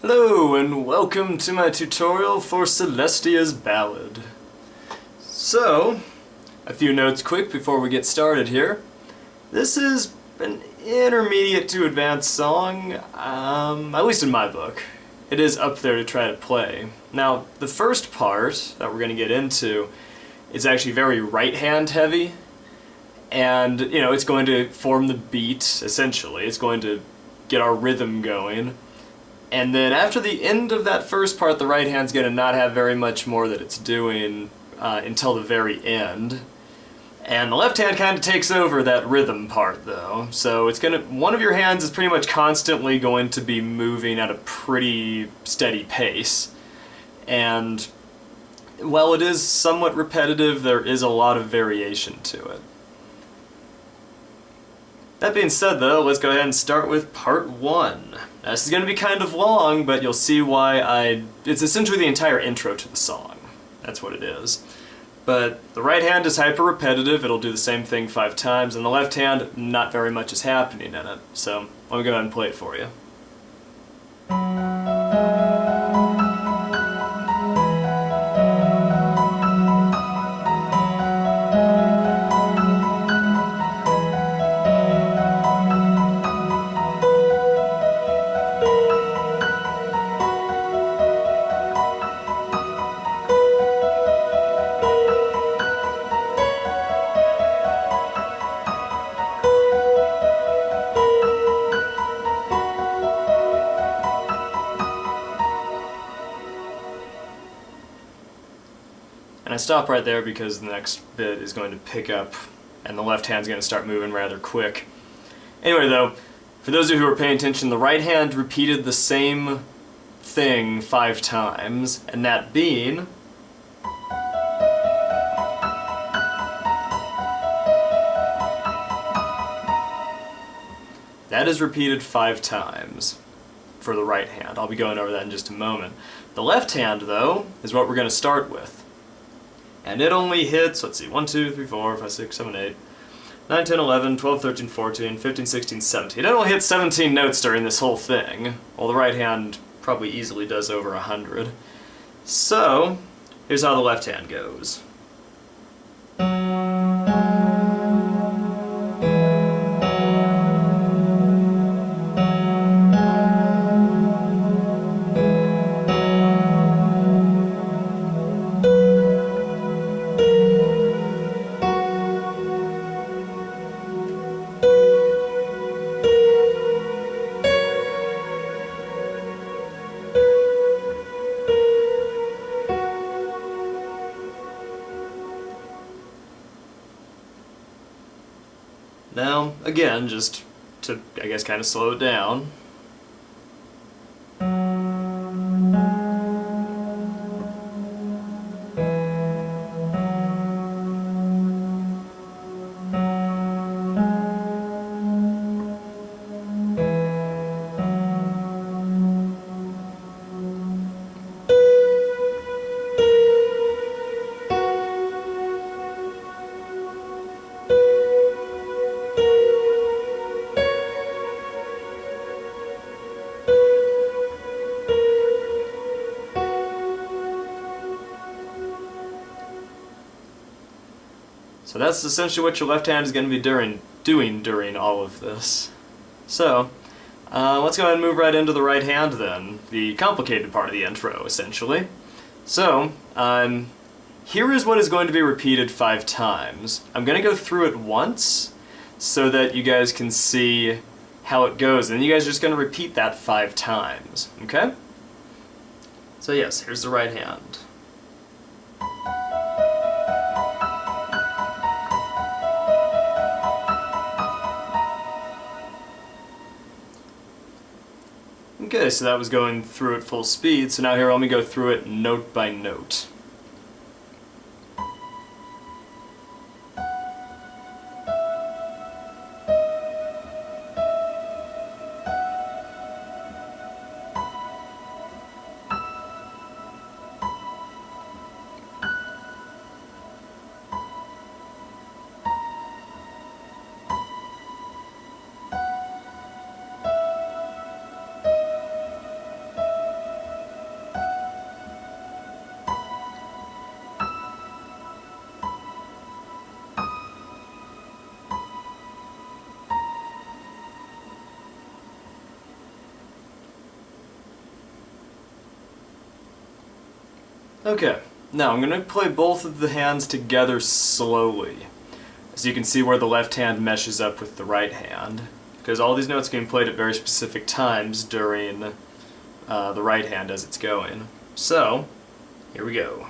Hello and welcome to my tutorial for Celestia's Ballad. So, a few notes quick before we get started here. This is an intermediate to advanced song, at least in my book. It is up there to try to play. Now, the first part that we're going to get into is actually very right-hand heavy, and, it's going to form the beat, essentially. It's going to get our rhythm going. And then after the end of that first part, the right hand's going to not have very much more that it's doing until the very end. And the left hand kind of takes over that rhythm part, though. So it's going to, one of your hands is pretty much constantly going to be moving at a pretty steady pace. And while it is somewhat repetitive, there is a lot of variation to it. That being said, though, let's go ahead and start with part 1. Now, this is going to be kind of long, but you'll see why it's essentially the entire intro to the song. That's what it is. But the right hand is hyper-repetitive, it'll do the same thing 5 times, and the left hand, not very much is happening in it. So, let me go ahead and play it for you. And I stop right there because the next bit is going to pick up and the left hand's going to start moving rather quick. Anyway though, for those of you who are paying attention, the right hand repeated the same thing 5 times, and that being that is repeated 5 times for the right hand. I'll be going over that in just a moment. The left hand, though, is what we're going to start with. And it only hits, let's see, 1, 2, 3, 4, 5, 6, 7, 8, 9, 10, 11, 12, 13, 14, 15, 16, 17. It only hits 17 notes during this whole thing, while the right hand probably easily does over 100. So, here's how the left hand goes. Now, again, just to, I guess, kind of slow it down. So that's essentially what your left hand is going to be doing during all of this. So, let's go ahead and move right into the right hand then, the complicated part of the intro, essentially. So, here is what is going to be repeated 5 times. I'm going to go through it once, so that you guys can see how it goes, and you guys are just going to repeat that 5 times, okay? So yes, here's the right hand. Okay, so that was going through at full speed, so now here let me go through it note by note. Okay, now I'm going to play both of the hands together slowly. So you can see where the left hand meshes up with the right hand. Because all these notes are being played at very specific times during the right hand as it's going. So, here we go.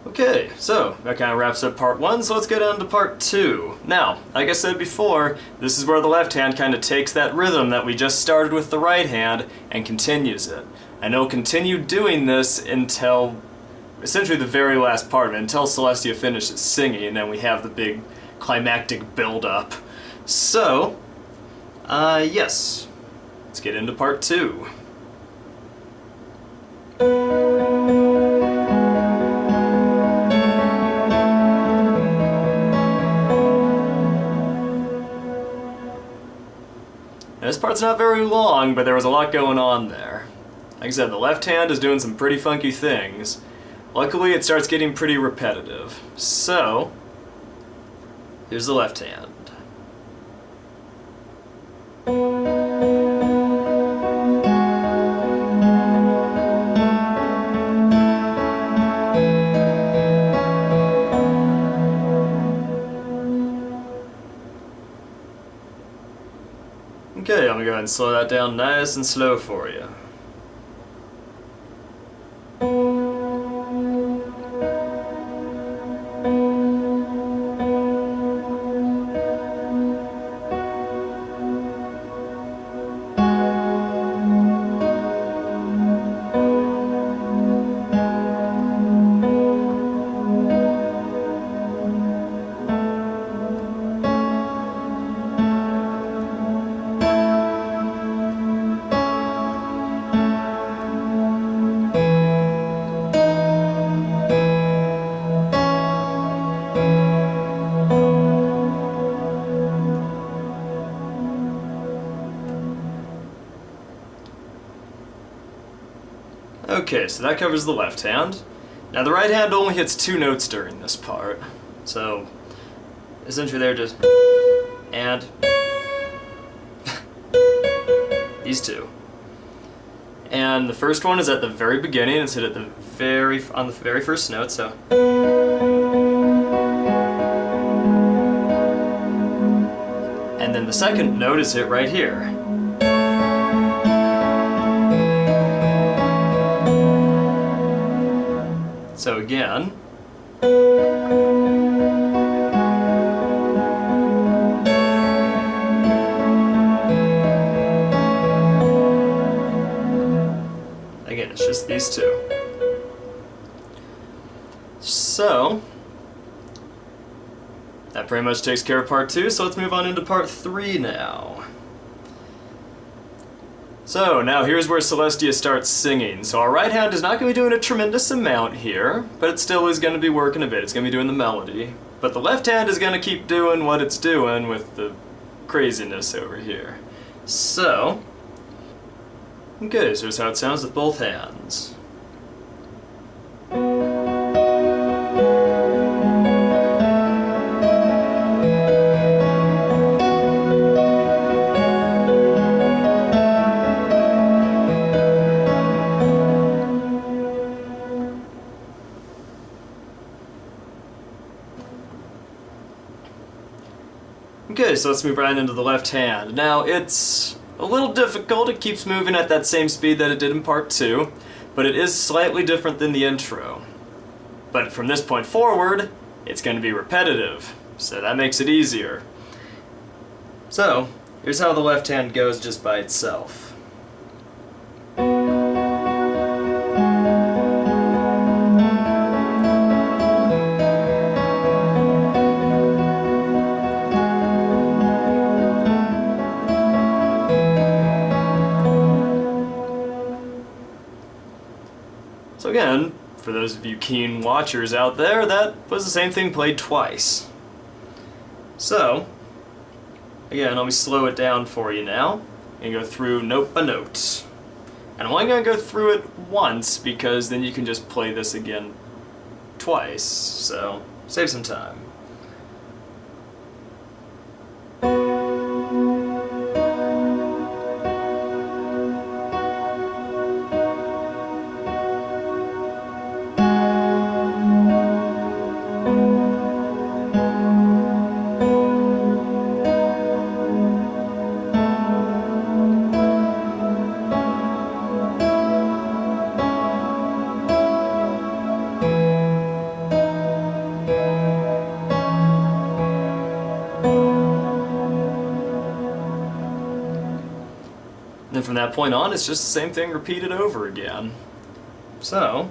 Okay, so that kind of wraps up part one, so let's get on to part two. Now, like I said before, this is where the left hand kind of takes that rhythm that we just started with the right hand and continues it. And it'll continue doing this until essentially the very last part of it, until Celestia finishes singing and we have the big climactic build-up. So, yes, let's get into part two. This part's not very long, but there was a lot going on there. Like I said, the left hand is doing some pretty funky things. Luckily, it starts getting pretty repetitive. So, here's the left hand. Okay, I'm gonna go ahead and slow that down nice and slow for you. Okay, so that covers the left hand. Now the right hand only hits two notes during this part. So, essentially they're just and these two. And the first one is at the very beginning, it's hit at the on the very first note, so. And then the second note is hit right here. So again, it's just these two. So, that pretty much takes care of part two, so let's move on into part three now. So now here's where Celestia starts singing. So our right hand is not going to be doing a tremendous amount here, but it still is going to be working a bit. It's going to be doing the melody. But the left hand is going to keep doing what it's doing with the craziness over here. So, okay, so here's how it sounds with both hands. Okay, so let's move right into the left hand. Now, it's a little difficult. It keeps moving at that same speed that it did in part two, but it is slightly different than the intro. But from this point forward, it's going to be repetitive. so that makes it easier. So, here's how the left hand goes just by itself. So again, for those of you keen watchers out there, that was the same thing played twice. So, again, let me slow it down for you now, and go through note by note. And I'm only going to go through it once, because then you can just play this again twice, so save some time. Then from that point on, it's just the same thing repeated over again. So,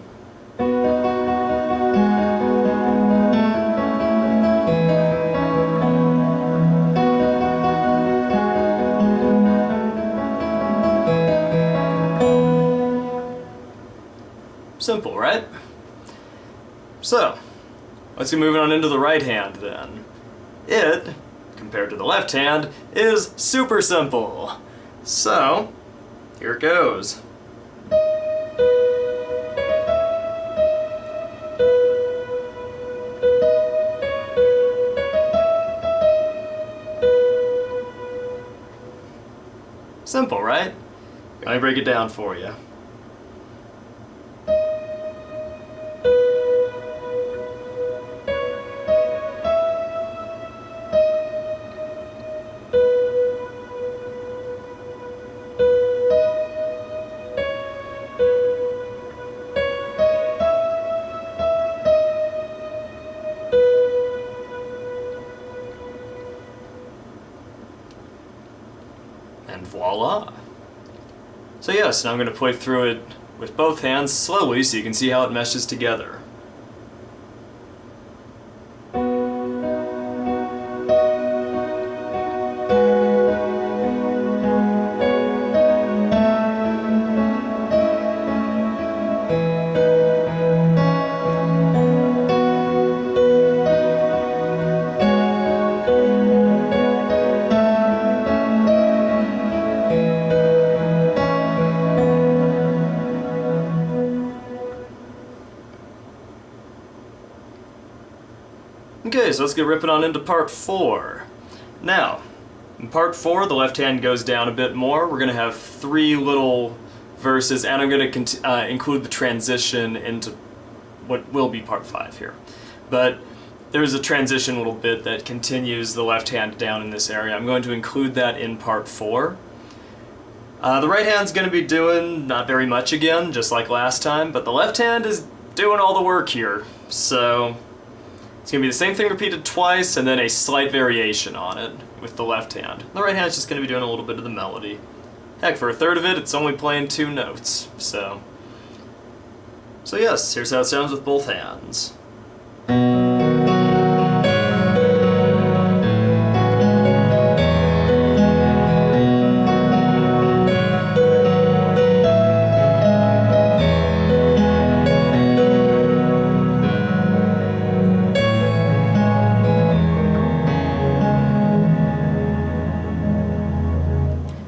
simple, right? So, let's get moving on into the right hand then. It, compared to the left hand, is super simple. So, here it goes. Simple, right? Let me break it down for you. And voila! So yes, now I'm going to play through it with both hands slowly so you can see how it meshes together. Okay, so let's get ripping on into part 4. Now, in part 4, the left hand goes down a bit more. We're going to have 3 little verses, and I'm going to include the transition into what will be part 5 here. But there's a transition little bit that continues the left hand down in this area. I'm going to include that in part 4. The right hand's going to be doing not very much again, just like last time, but the left hand is doing all the work here. So it's going to be the same thing repeated twice, and then a slight variation on it with the left hand. The right hand's just going to be doing a little bit of the melody. Heck, for a third of it, it's only playing 2 notes, so yes, here's how it sounds with both hands.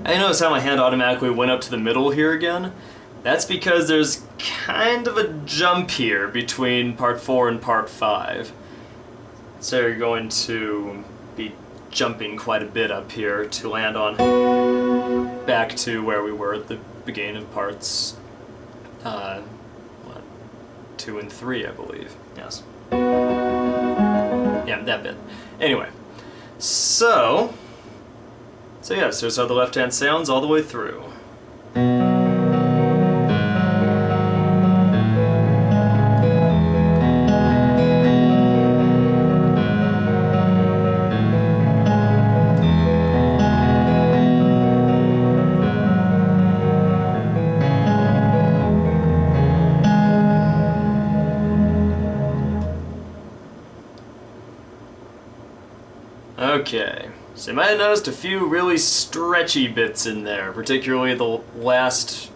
I notice how my hand automatically went up to the middle here again. That's because there's kind of a jump here between part 4 and part 5. So you're going to be jumping quite a bit up here to land on back to where we were at the beginning of parts 2 and 3, I believe. Yes. Yeah, that bit. Anyway, so yes, here's how the left hand sounds all the way through. Okay, so you might have noticed a few really stretchy bits in there, particularly the last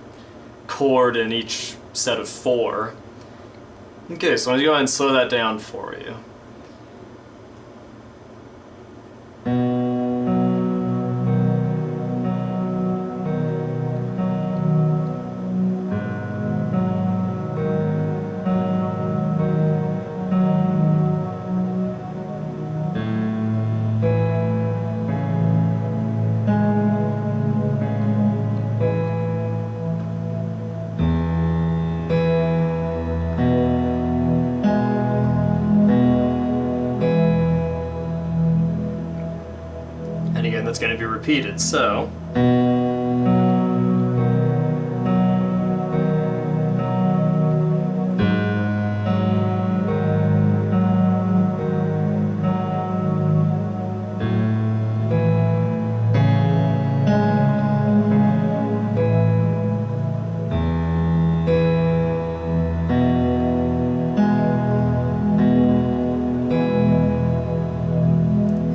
chord in each set of 4. Okay, so I'm going to go ahead and slow that down for you. And again, that's going to be repeated, so...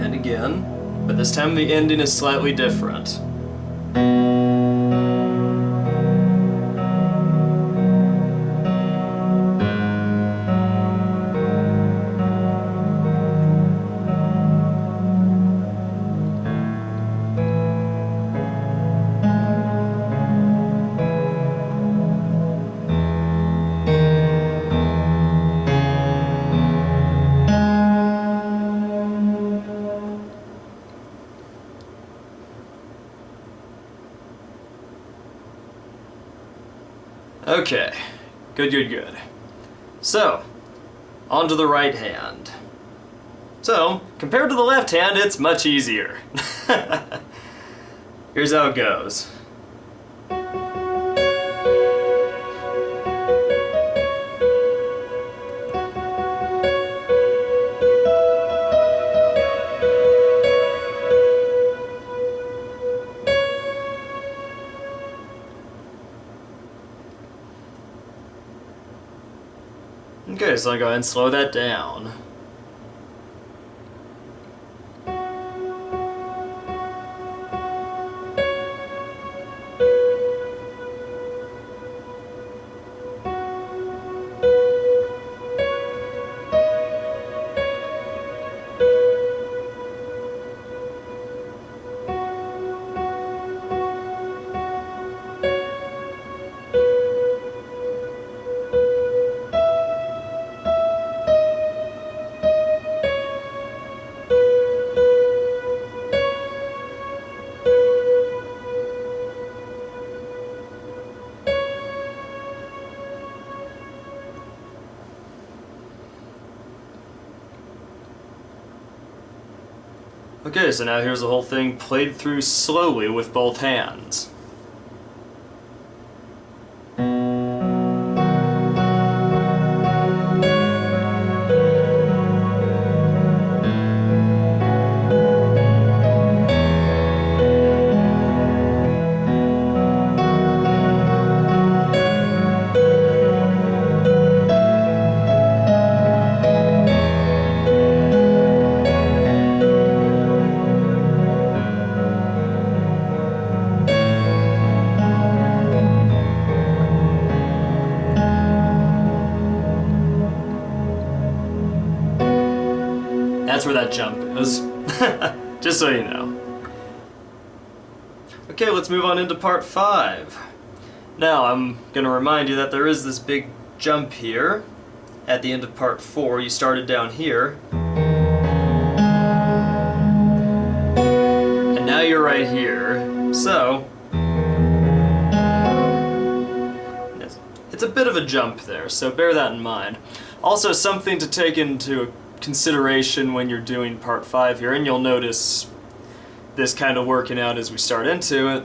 And again, but this time the ending is slightly different. Okay, good. So, on to the right hand. So, compared to the left hand, it's much easier. Here's how it goes. Okay, so I'll go ahead and slow that down. Okay, so now here's the whole thing played through slowly with both hands. That's where that jump is. Just so you know. Okay, let's move on into part 5. Now, I'm going to remind you that there is this big jump here at the end of part 4. You started down here. And now you're right here. So, it's a bit of a jump there, so bear that in mind. Also, something to take into consideration when you're doing part 5 here, and you'll notice this kind of working out as we start into it,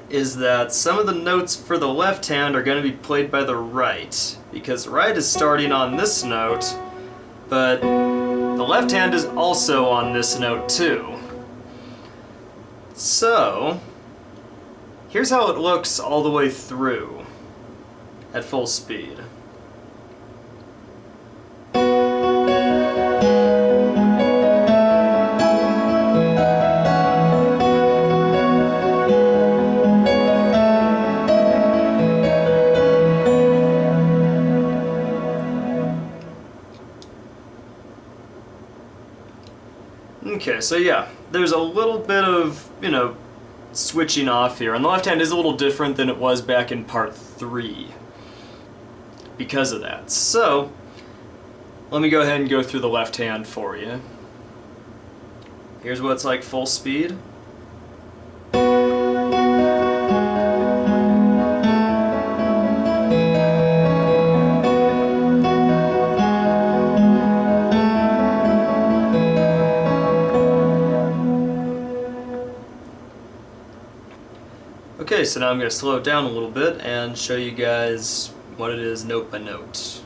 is that some of the notes for the left hand are going to be played by the right, because the right is starting on this note, but the left hand is also on this note too. So, here's how it looks all the way through at full speed. Okay, so yeah, there's a little bit of, switching off here. And the left hand is a little different than it was back in part 3 because of that. So, let me go ahead and go through the left hand for you. Here's what it's like full speed. Okay, so now I'm going to slow it down a little bit and show you guys what it is note by note.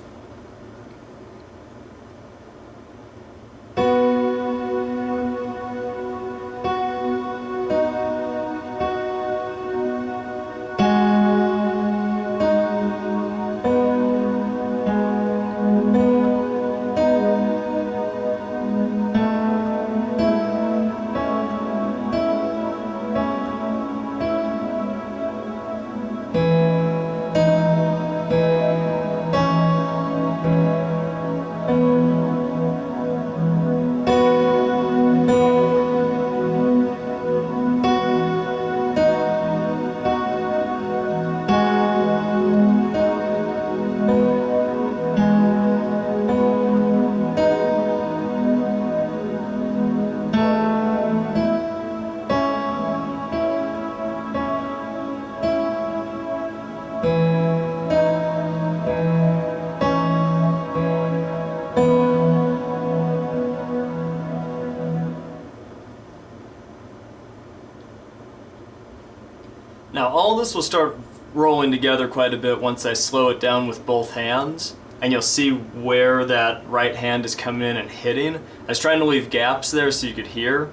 Now all this will start rolling together quite a bit once I slow it down with both hands, and you'll see where that right hand is coming in and hitting. I was trying to leave gaps there so you could hear.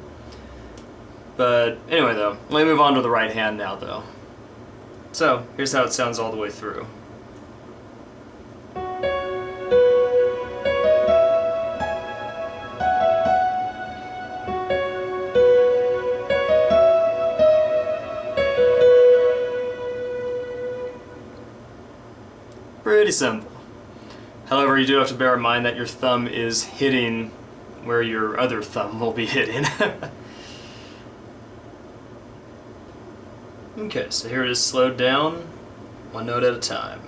But anyway though, let me move on to the right hand now though. So here's how it sounds all the way through. Pretty simple. However, you do have to bear in mind that your thumb is hitting where your other thumb will be hitting. Okay, so here it is slowed down, one note at a time.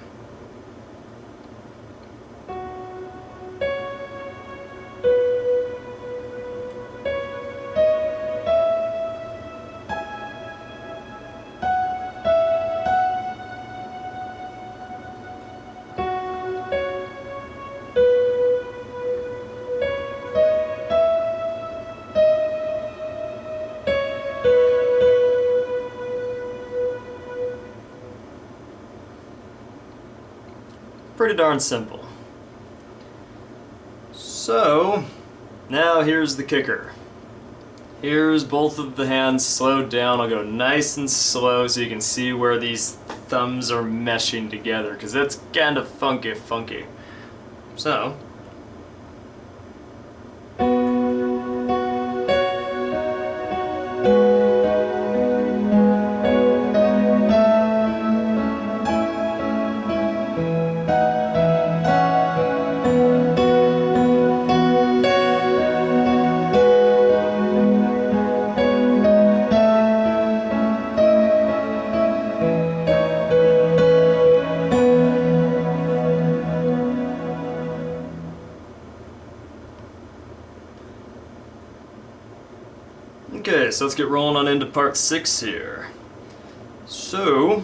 Pretty darn simple. So, now here's the kicker. Here's both of the hands slowed down. I'll go nice and slow so you can see where these thumbs are meshing together, because it's kind of funky. So, okay, so let's get rolling on into part 6 here. So,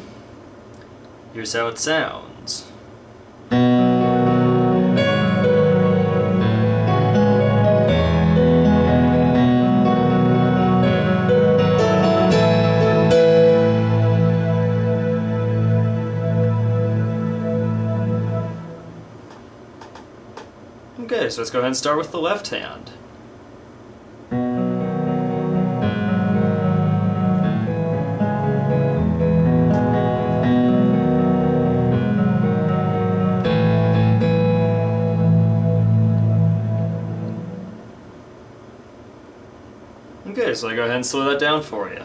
here's how it sounds. Okay, so let's go ahead and start with the left hand. Okay, so I go ahead and slow that down for you.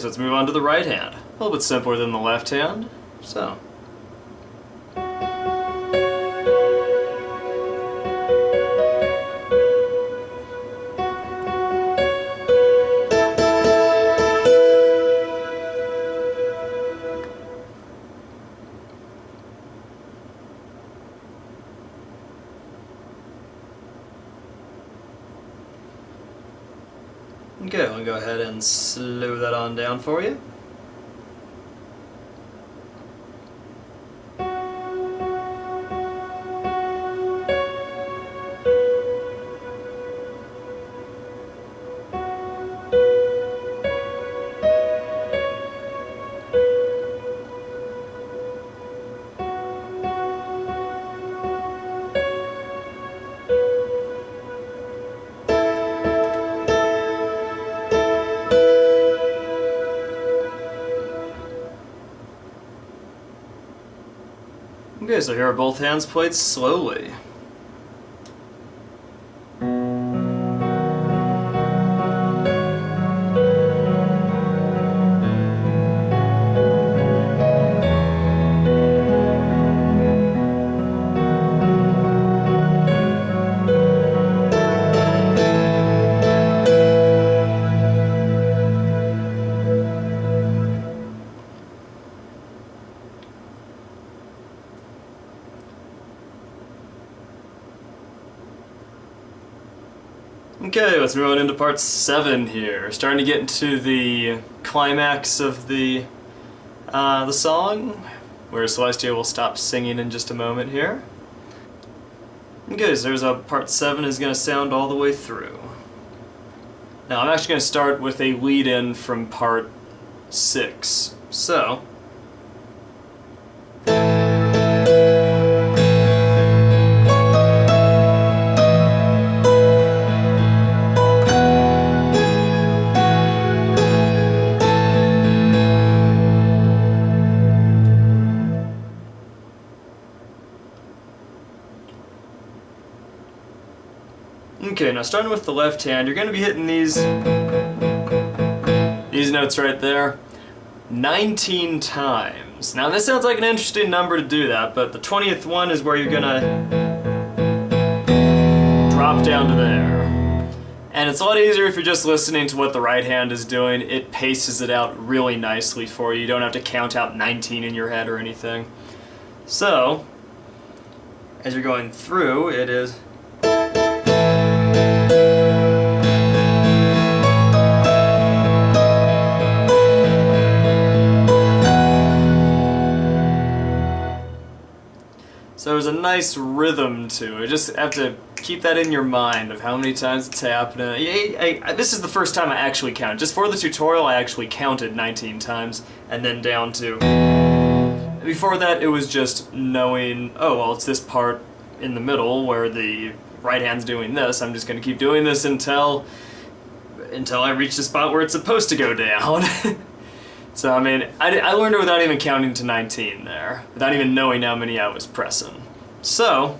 Okay, so let's move on to the right hand. A little bit simpler than the left hand. So. Okay, I'll go ahead and slow that on down for you. Okay, so here are both hands played slowly. Okay, let's move on into part 7 here. Starting to get into the climax of the song, where Celestia will stop singing in just a moment here. Okay, so there's a part 7 is going to sound all the way through. Now I'm actually going to start with a lead-in from part 6. So. Okay, now starting with the left hand, you're going to be hitting these notes right there 19 times. Now this sounds like an interesting number to do that, but the 20th one is where you're going to drop down to there. And it's a lot easier if you're just listening to what the right hand is doing. It paces it out really nicely for you. You don't have to count out 19 in your head or anything. So, as you're going through, it is... So there's a nice rhythm to it. Just have to keep that in your mind of how many times it's happening. This is the first time I actually counted. Just for the tutorial, I actually counted 19 times and then down to... Before that, it was just knowing, oh, well, it's this part in the middle where the right hand's doing this. I'm just going to keep doing this until I reach the spot where it's supposed to go down. So, I mean, I learned it without even counting to 19 there, without even knowing how many I was pressing. So,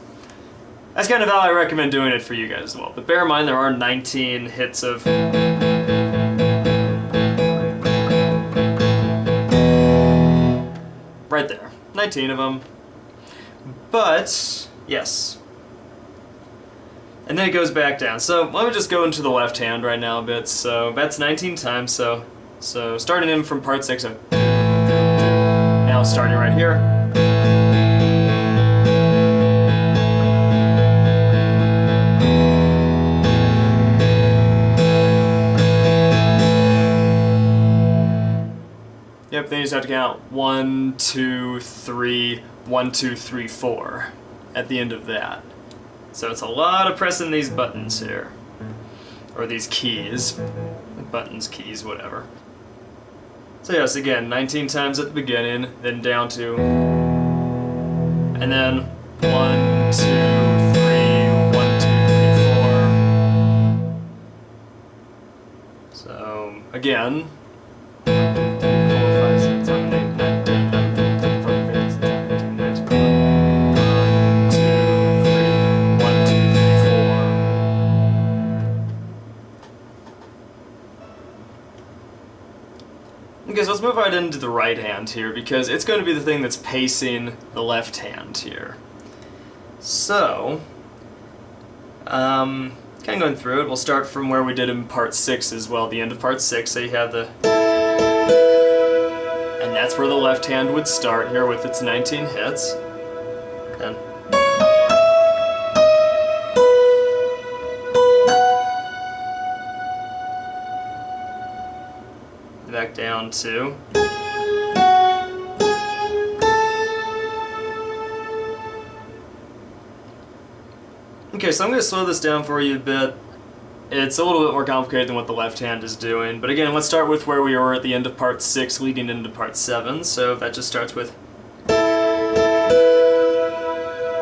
that's kind of how I recommend doing it for you guys as well. But bear in mind, there are 19 hits of... Right there. 19 of them. But, yes. And then it goes back down. So, let me just go into the left hand right now a bit. So, that's 19 times, so starting in from part 6, now starting right here. Yep, then you just have to count 1, 2, 3, 1, 2, 3, 4 at the end of that. So it's a lot of pressing these buttons here. Or these keys. Buttons, keys, whatever. So yes, again, 19 times at the beginning, then down to, and then 1, 2, 3, 1, 2, 3, 4. So again, 1, 2, 3, 4, 5, 6, 7, 8, 9, 10, 11, 12, 13, 14, 15, 16, 17, 18, 19, 20. 1, 2, 3, 4. right into the right hand here because it's going to be the thing that's pacing the left hand here. So, kind of going through it, we'll start from where we did in part 6 as well, the end of part 6, so you have the... And that's where the left hand would start here with its 19 hits. And back down to... Okay, so I'm going to slow this down for you a bit. It's a little bit more complicated than what the left hand is doing, but again, let's start with where we were at the end of part 6 leading into part 7, so that just starts with...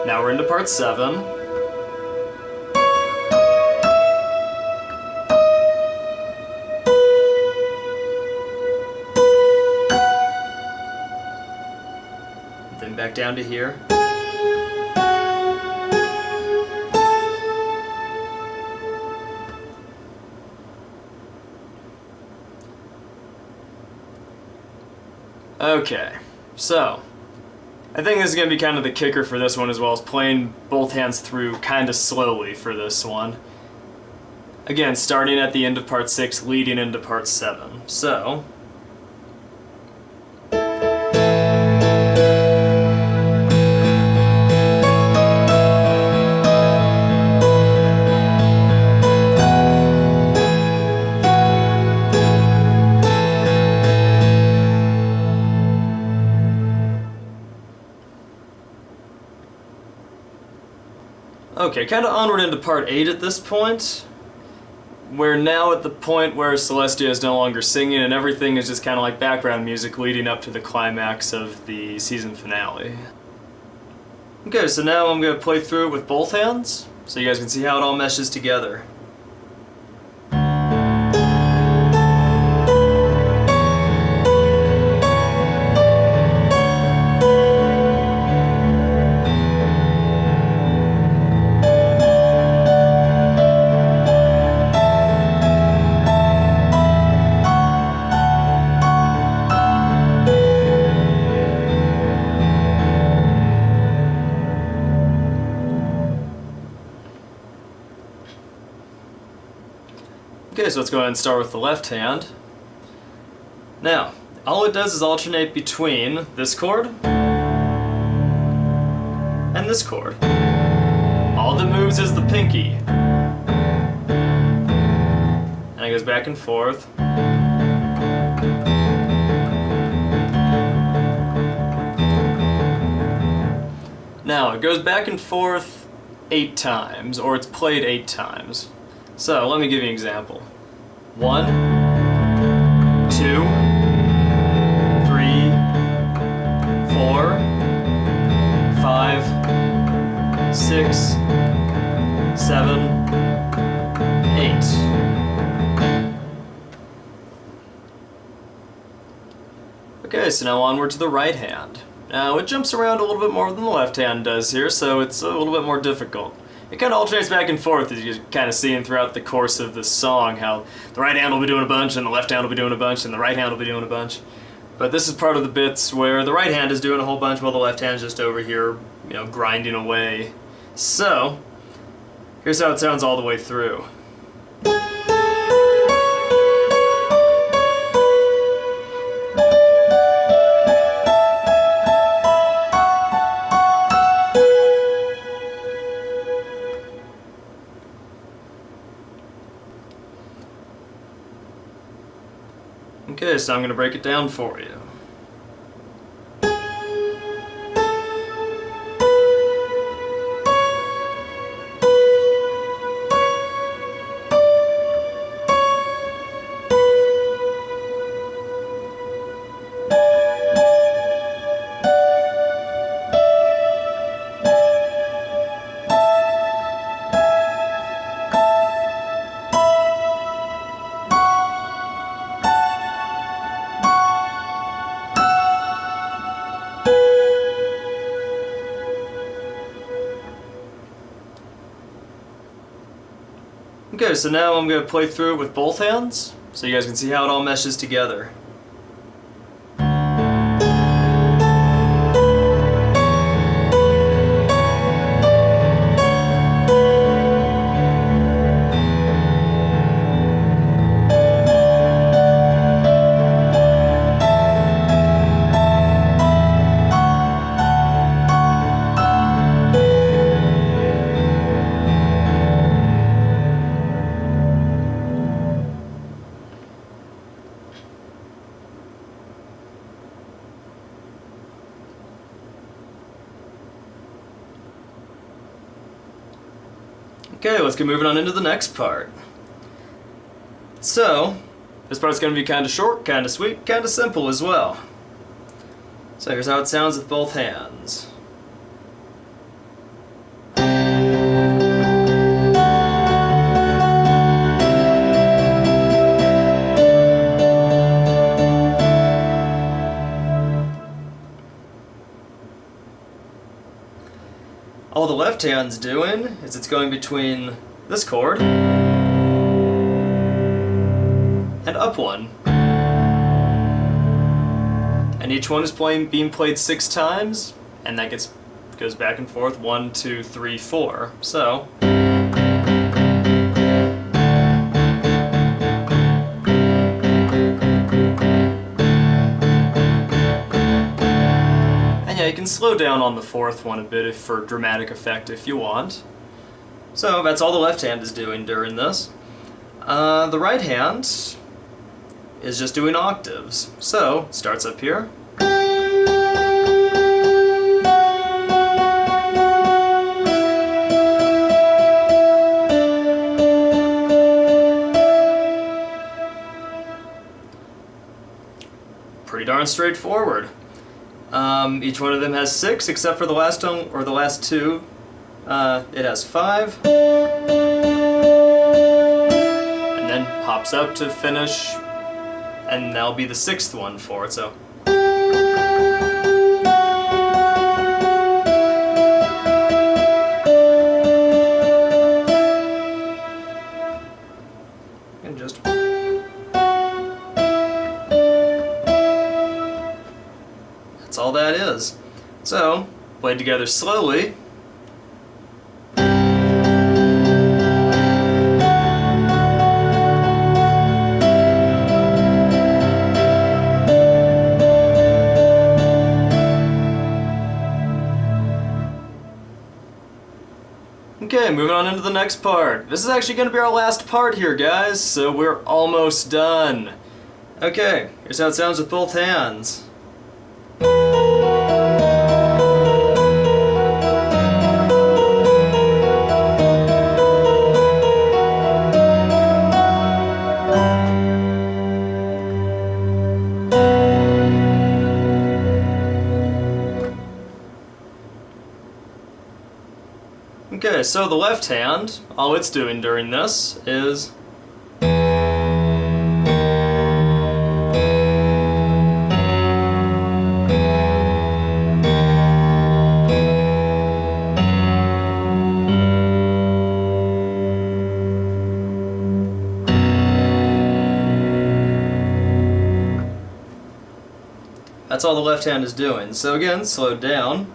Now we're into part 7. Then back down to here. Okay, so I think this is going to be kind of the kicker for this one as well, as playing both hands through kind of slowly for this one. Again, starting at the end of part 6, leading into part 7. So... Okay, kind of onward into part 8 at this point. We're now at the point where Celestia is no longer singing and everything is just kind of like background music leading up to the climax of the season finale. Okay, so now I'm going to play through it with both hands, so you guys can see how it all meshes together. Okay, so let's go ahead and start with the left hand. Now, all it does is alternate between this chord and this chord. All that moves is the pinky. And it goes back and forth. Now, it goes back and forth 8 times, or it's played 8 times. So, let me give you an example. 1, 2, 3, 4, 5, 6, 7, 8. Okay, so now onward to the right hand. Now, it jumps around a little bit more than the left hand does here, so it's a little bit more difficult. It kind of alternates back and forth, as you're kind of seeing throughout the course of this song, how the right hand will be doing a bunch, and the left hand will be doing a bunch, and the right hand will be doing a bunch. But this is part of the bits where the right hand is doing a whole bunch while the left hand is just over here, you know, grinding away. So, here's how it sounds all the way through. Okay, so I'm going to break it down for you. Okay, so now I'm going to play through it with both hands, so you guys can see how it all meshes together. Okay, let's get moving on into the next part. So, this part's going to be kind of short, kind of sweet, kind of simple as well. So here's how it sounds with both hands. All the left hand's doing is it's going between this chord and up one. And each one is being played 6 times, and that goes back and forth 1, 2, 3, 4. So you can slow down on the 4th one a bit for dramatic effect if you want. So that's all the left hand is doing during this. The right hand is just doing octaves. So it starts up here. Pretty darn straightforward. Each one of them has 6, except for the last one, or the last 2. It has 5. And then hops up to finish, and that'll be the 6th one for it, so. And just. That's all that is. So, played together slowly. Okay, moving on into the next part. This is actually going to be our last part here, guys, so we're almost done. Okay, here's how it sounds with both hands. Okay, so the left hand, all it's doing during this is that's all the left hand is doing. So again, slowed down.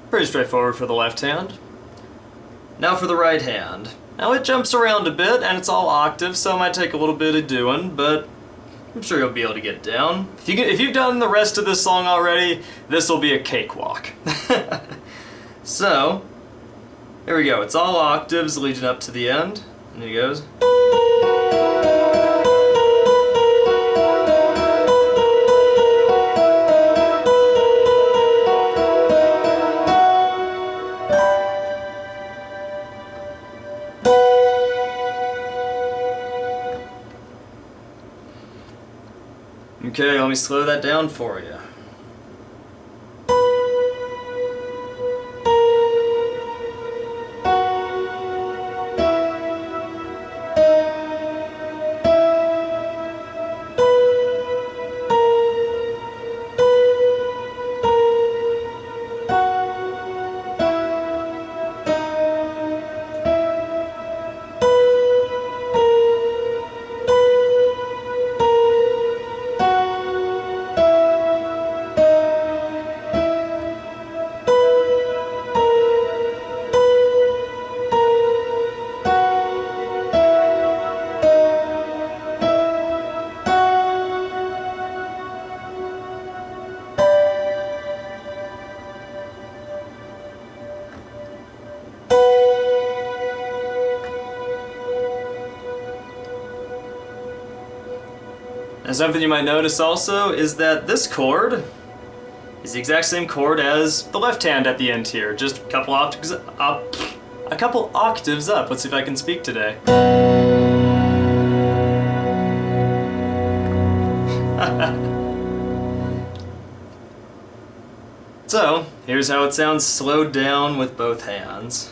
Pretty straightforward for the left hand. Now for the right hand. Now it jumps around a bit and it's all octaves, so it might take a little bit of doing, but I'm sure you'll be able to get it down. If you've done the rest of this song already, this will be a cakewalk. So, here we go. It's all octaves leading up to the end, and here it goes. Okay, let me slow that down for you. And something you might notice also is that this chord is the exact same chord as the left hand at the end here, just a couple octaves up. Let's see if I can speak today. So, here's how it sounds slowed down with both hands.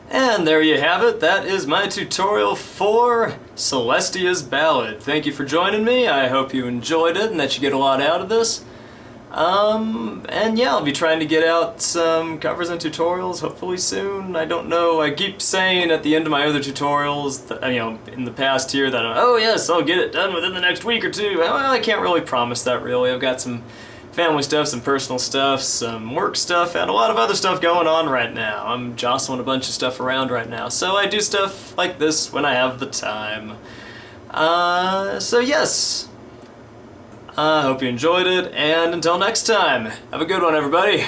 And there you have it. That is my tutorial for Celestia's Ballad. Thank you for joining me. I hope you enjoyed it and that you get a lot out of this. And yeah, I'll be trying to get out some covers and tutorials hopefully soon. I don't know. I keep saying at the end of my other tutorials, that, in the past here that, oh yes, I'll get it done within the next week or two. Well, I can't really promise that really. I've got some family stuff, some personal stuff, some work stuff, and a lot of other stuff going on right now. I'm jostling a bunch of stuff around right now, so I do stuff like this when I have the time. So yes, I hope you enjoyed it, and until next time, have a good one, everybody.